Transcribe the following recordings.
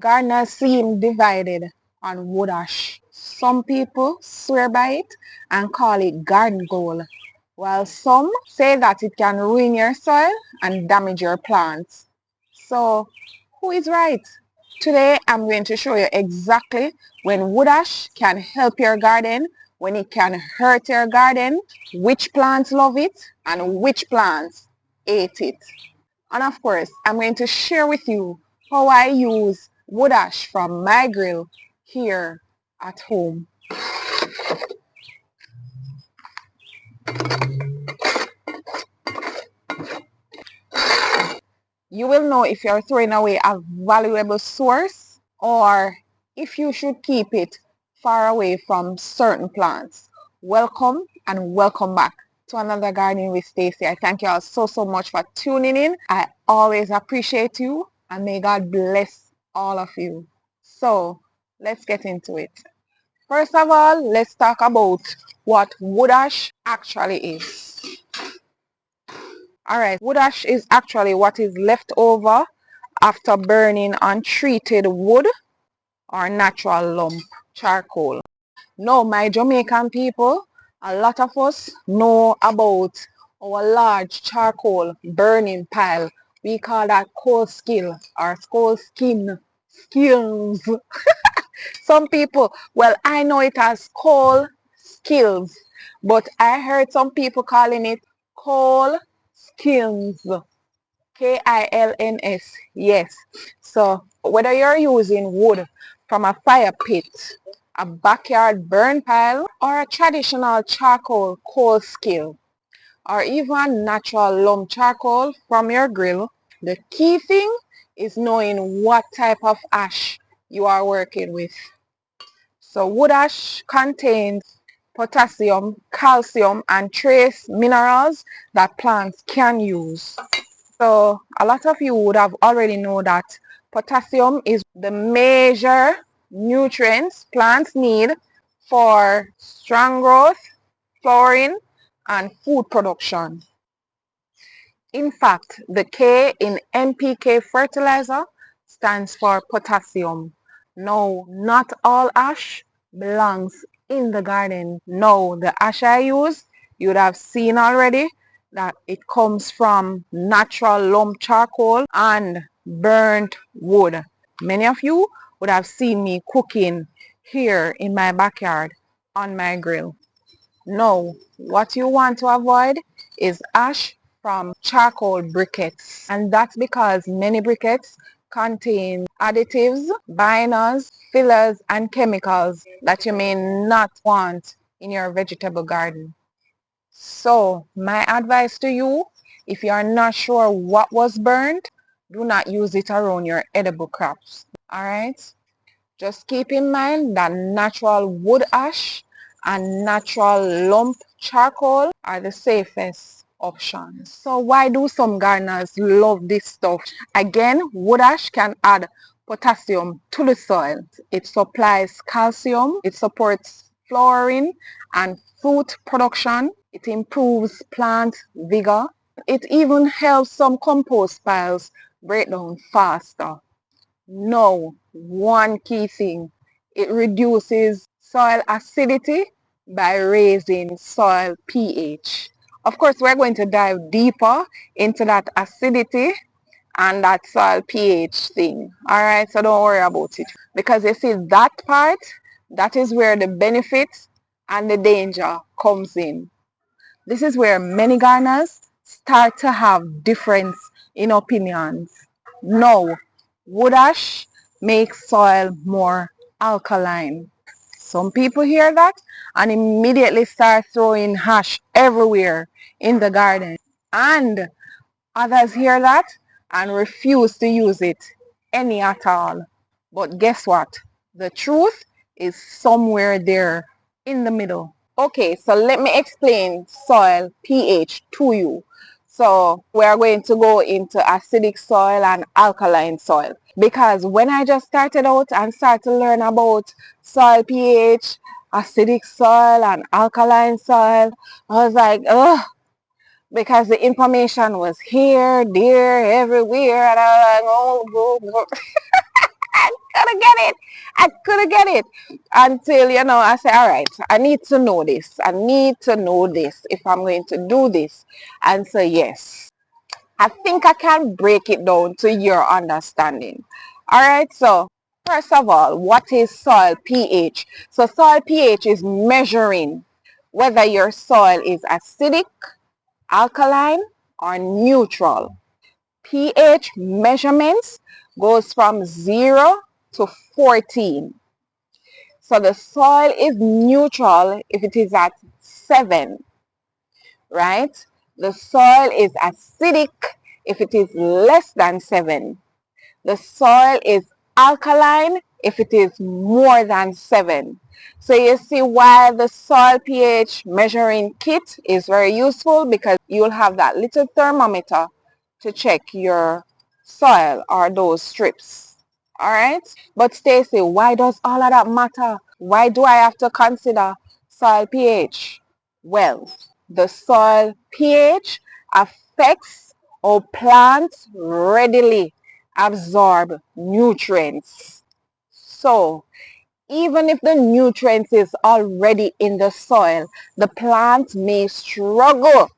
Gardeners seem divided on wood ash. Some people swear by it and call it garden gold, while some say that it can ruin your soil and damage your plants. So, who is right? Today, I'm going to show you exactly when wood ash can help your garden, when it can hurt your garden, which plants love it, and which plants hate it. And of course, I'm going to share with you how I use wood ash from my grill here at home. You will know if you're throwing away a valuable source or if you should keep it far away from certain plants. Welcome and welcome back to another Gardening with Stacey. I thank you all so much for tuning in. I always appreciate you and may God bless all of you. So let's get into it. First of all, let's talk about what wood ash actually is. Alright, wood ash is actually what is left over after burning untreated wood or natural lump charcoal. Now, my Jamaican people, a lot of us know about our large charcoal burning pile. We call that coalskil or coal skin skills. Some people, well, I know it as coal skills, but I heard some people calling it coal skins. Kilns. Yes. So whether you're using wood from a fire pit, a backyard burn pile, or a traditional charcoal coal skill, or even natural lump charcoal from your grill, the key thing is knowing what type of ash you are working with. So wood ash contains potassium, calcium, and trace minerals that plants can use. So a lot of you would have already know that potassium is the major nutrients plants need for strong growth, flowering, and food production. In fact, the K in NPK fertilizer stands for potassium. No, not all ash belongs in the garden. No, the ash I use, you would have seen already that it comes from natural lump charcoal and burnt wood. Many of you would have seen me cooking here in my backyard on my grill. No, what you want to avoid is ash from charcoal briquettes, and that's because many briquettes contain additives, binders, fillers, and chemicals that you may not want in your vegetable garden. So my advice to you, if you are not sure what was burned, do not use it around your edible crops. Alright? Just keep in mind that natural wood ash and natural lump charcoal are the safest options. So why do some gardeners love this stuff? Again, wood ash can add potassium to the soil. It supplies calcium, it supports flowering and fruit production, it improves plant vigor, it even helps some compost piles break down faster. No, one key thing, it reduces soil acidity by raising soil pH. Of course, we're going to dive deeper into that acidity and that soil pH thing. Alright, so don't worry about it. Because you see that part, that is where the benefits and the danger comes in. This is where many gardeners start to have difference in opinions. No, wood ash makes soil more alkaline. Some people hear that and immediately start throwing ash everywhere in the garden. And others hear that and refuse to use it any at all. But guess what? The truth is somewhere there in the middle. Okay, so let me explain soil pH to you. So we're going to go into acidic soil and alkaline soil. Because when I just started out and started to learn about soil pH, acidic soil and alkaline soil, I was like, ugh, because the information was here, there, everywhere, and I was like, oh. couldn't get it. I couldn't get it until, I said, all right, I need to know this. I need to know this if I'm going to do this. And so, yes, I think I can break it down to your understanding. All right, so first of all, what is soil pH? So soil pH is measuring whether your soil is acidic, alkaline, or neutral. pH measurements goes from 0 to 14. So the soil is neutral if it is at 7, right? The soil is acidic if it is less than 7. The soil is alkaline if it is more than 7. So you see why the soil pH measuring kit is very useful, because you'll have that little thermometer to check your soil or those strips. Alright? But Stacey, why does all of that matter? Why do I have to consider soil pH? Well, the soil pH affects how plants readily absorb nutrients. So even if the nutrients is already in the soil, the plant may struggle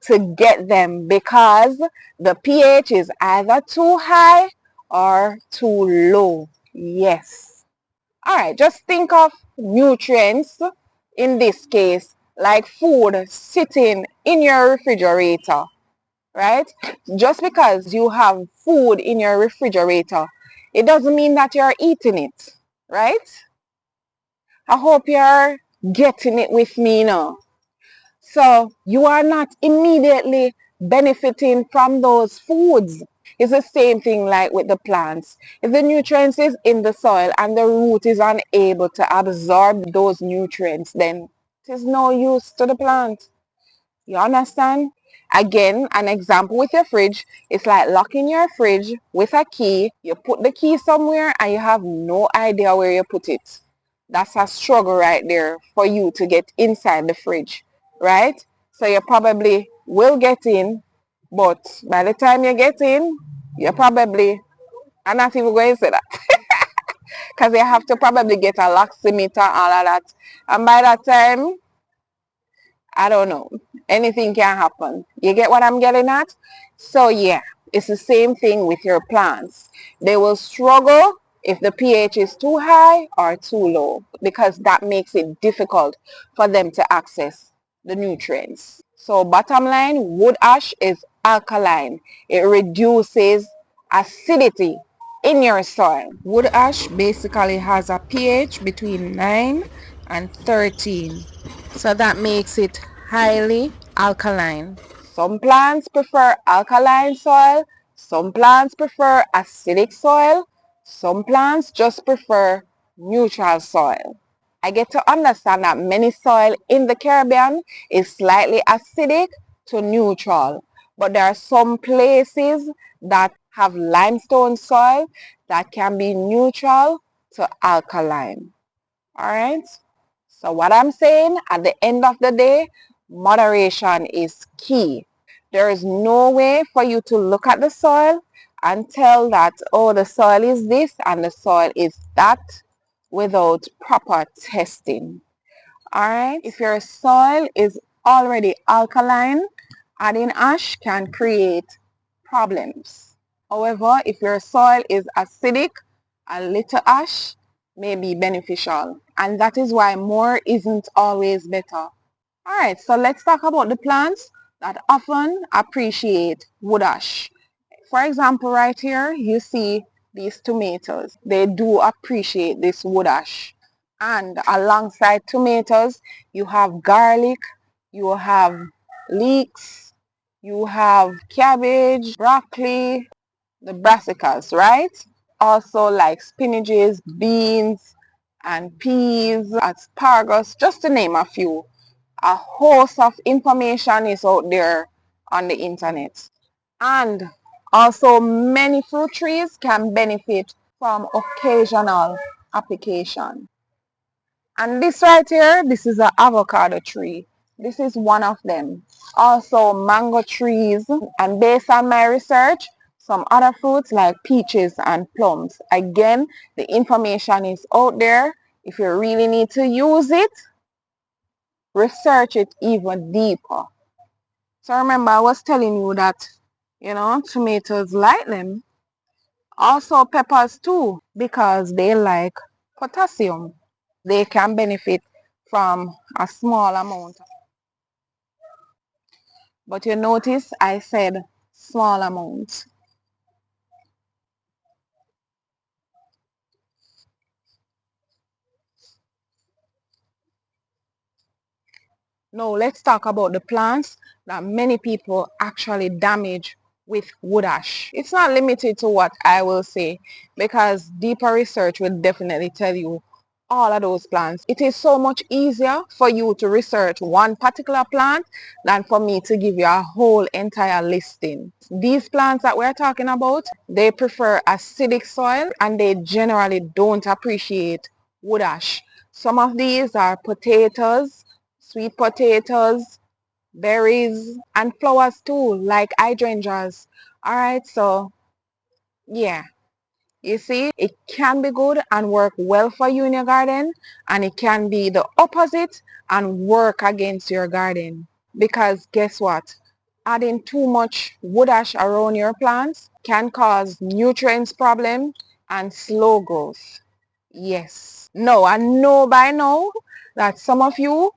to get them because the pH is either too high or too low. Yes. All right, just think of nutrients in this case like food sitting in your refrigerator, right? Just because you have food in your refrigerator, it doesn't mean that you're eating it, right? I hope you're getting it with me now. So you are not immediately benefiting from those foods. It's the same thing like with the plants. If the nutrients is in the soil and the root is unable to absorb those nutrients, then it is no use to the plant. You understand? Again, an example with your fridge, it's like locking your fridge with a key. You put the key somewhere and you have no idea where you put it. That's a struggle right there for you to get inside the fridge, right? So you probably will get in, but by the time you get in, you probably, I'm not even going to say that, because you have to probably get a locksmith and all of that. And by that time, I don't know. Anything can happen. You get what I'm getting at? So yeah, it's the same thing with your plants. They will struggle if the pH is too high or too low, because that makes it difficult for them to access the nutrients. So bottom line, wood ash is alkaline. It reduces acidity in your soil. Wood ash basically has a pH between 9 and 13. So that makes it highly alkaline. Some plants prefer alkaline soil, some plants prefer acidic soil, some plants just prefer neutral soil. I get to understand that many soil in the Caribbean is slightly acidic to neutral, but there are some places that have limestone soil that can be neutral to alkaline. All right? So what I'm saying, at the end of the day, moderation is key. There is no way for you to look at the soil and tell that, oh, the soil is this and the soil is that, without proper testing. All right? If your soil is already alkaline, adding ash can create problems. However, if your soil is acidic, a little ash may be beneficial. And that is why more isn't always better. Alright, so let's talk about the plants that often appreciate wood ash. For example, right here, you see these tomatoes. They do appreciate this wood ash. And alongside tomatoes, you have garlic, you have leeks, you have cabbage, broccoli, the brassicas, right? Also like spinaches, beans, and peas, asparagus, just to name a few. A host of information is out there on the internet. And also many fruit trees can benefit from occasional application. And this right here, this is an avocado tree. This is one of them. Also mango trees. And based on my research, some other fruits like peaches and plums. Again, the information is out there. If you really need to use it, research it even deeper. So remember, I was telling you that, tomatoes like them. Also peppers too, because they like potassium. They can benefit from a small amount. But you notice I said small amount. Now let's talk about the plants that many people actually damage with wood ash. It's not limited to what I will say, because deeper research will definitely tell you all of those plants. It is so much easier for you to research one particular plant than for me to give you a whole entire listing. These plants that we're talking about, they prefer acidic soil and they generally don't appreciate wood ash. Some of these are potatoes, sweet potatoes, berries, and flowers too, like hydrangeas. Alright, so yeah. You see, it can be good and work well for you in your garden, and it can be the opposite and work against your garden. Because guess what? Adding too much wood ash around your plants can cause nutrients problem and slow growth. Yes. No, I know by now that some of you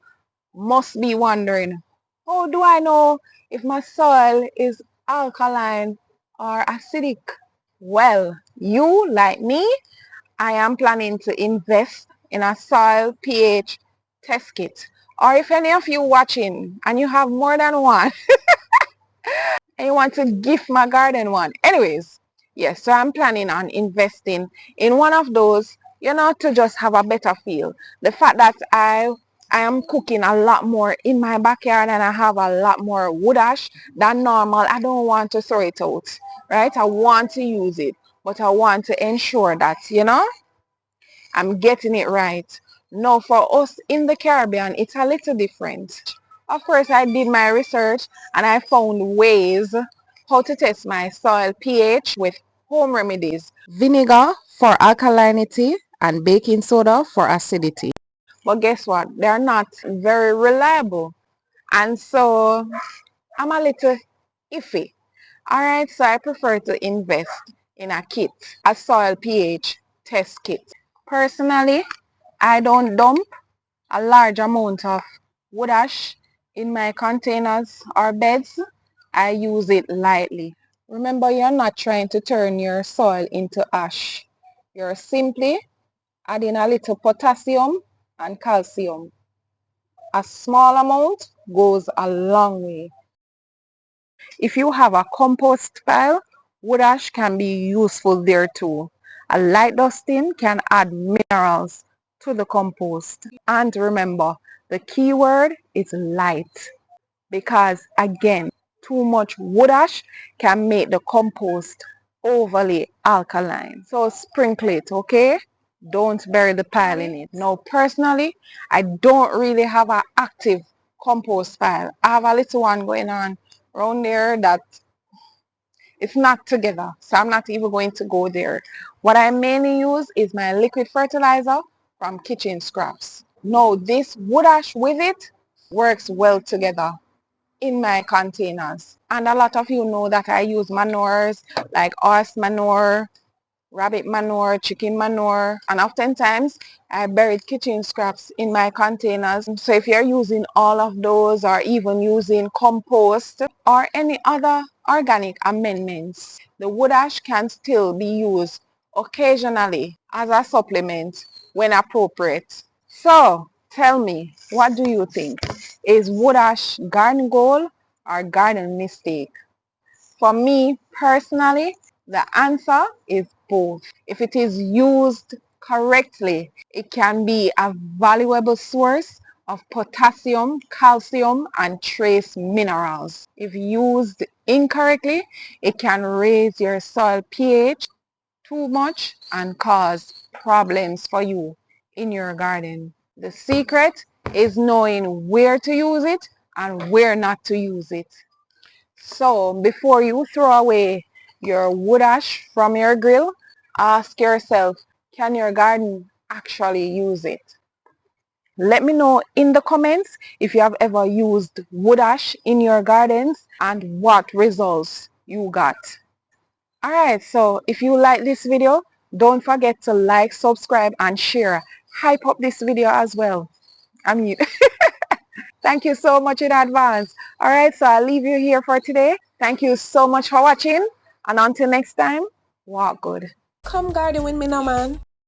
must be wondering, how do I know if my soil is alkaline or acidic? Well, you, like me, I am planning to invest in a soil pH test kit. Or if any of you watching and you have more than one and you want to gift my garden one. Anyways, yes, so I'm planning on investing in one of those, to just have a better feel. The fact that I am cooking a lot more in my backyard and I have a lot more wood ash than normal. I don't want to throw it out, right? I want to use it, but I want to ensure that, I'm getting it right. Now, for us in the Caribbean, it's a little different. Of course, I did my research and I found ways how to test my soil pH with home remedies. Vinegar for alkalinity and baking soda for acidity. But guess what? They're not very reliable. And so I'm a little iffy. Alright, so I prefer to invest in a kit, a soil pH test kit. Personally, I don't dump a large amount of wood ash in my containers or beds. I use it lightly. Remember, you're not trying to turn your soil into ash. You're simply adding a little potassium and calcium. A small amount goes a long way. If you have a compost pile, wood ash can be useful there too. A light dusting can add minerals to the compost. And remember, the key word is light, because again, too much wood ash can make the compost overly alkaline. So sprinkle it, okay? Don't bury the pile in it. Now personally, I don't really have an active compost pile. I have a little one going on around there that it's not together, so I'm not even going to go there. What I mainly use is my liquid fertilizer from kitchen scraps. Now this wood ash with it works well together in my containers. And a lot of you know that I use manures like horse manure, rabbit manure, chicken manure, and oftentimes I buried kitchen scraps in my containers. So if you're using all of those or even using compost or any other organic amendments, the wood ash can still be used occasionally as a supplement when appropriate. So tell me, what do you think? Is wood ash garden goal or garden mistake? For me personally, the answer is both. If it is used correctly, it can be a valuable source of potassium, calcium, and trace minerals. If used incorrectly, it can raise your soil pH too much and cause problems for you in your garden. The secret is knowing where to use it and where not to use it. So before you throw away your wood ash from your grill, ask yourself, can your garden actually use it? Let me know in the comments if you have ever used wood ash in your gardens and what results you got. Alright, so if you like this video, don't forget to like, subscribe, and share. Hype up this video as well. I mean, thank you so much in advance. Alright, so I'll leave you here for today. Thank you so much for watching. And until next time, walk good. Come garden with me now, man.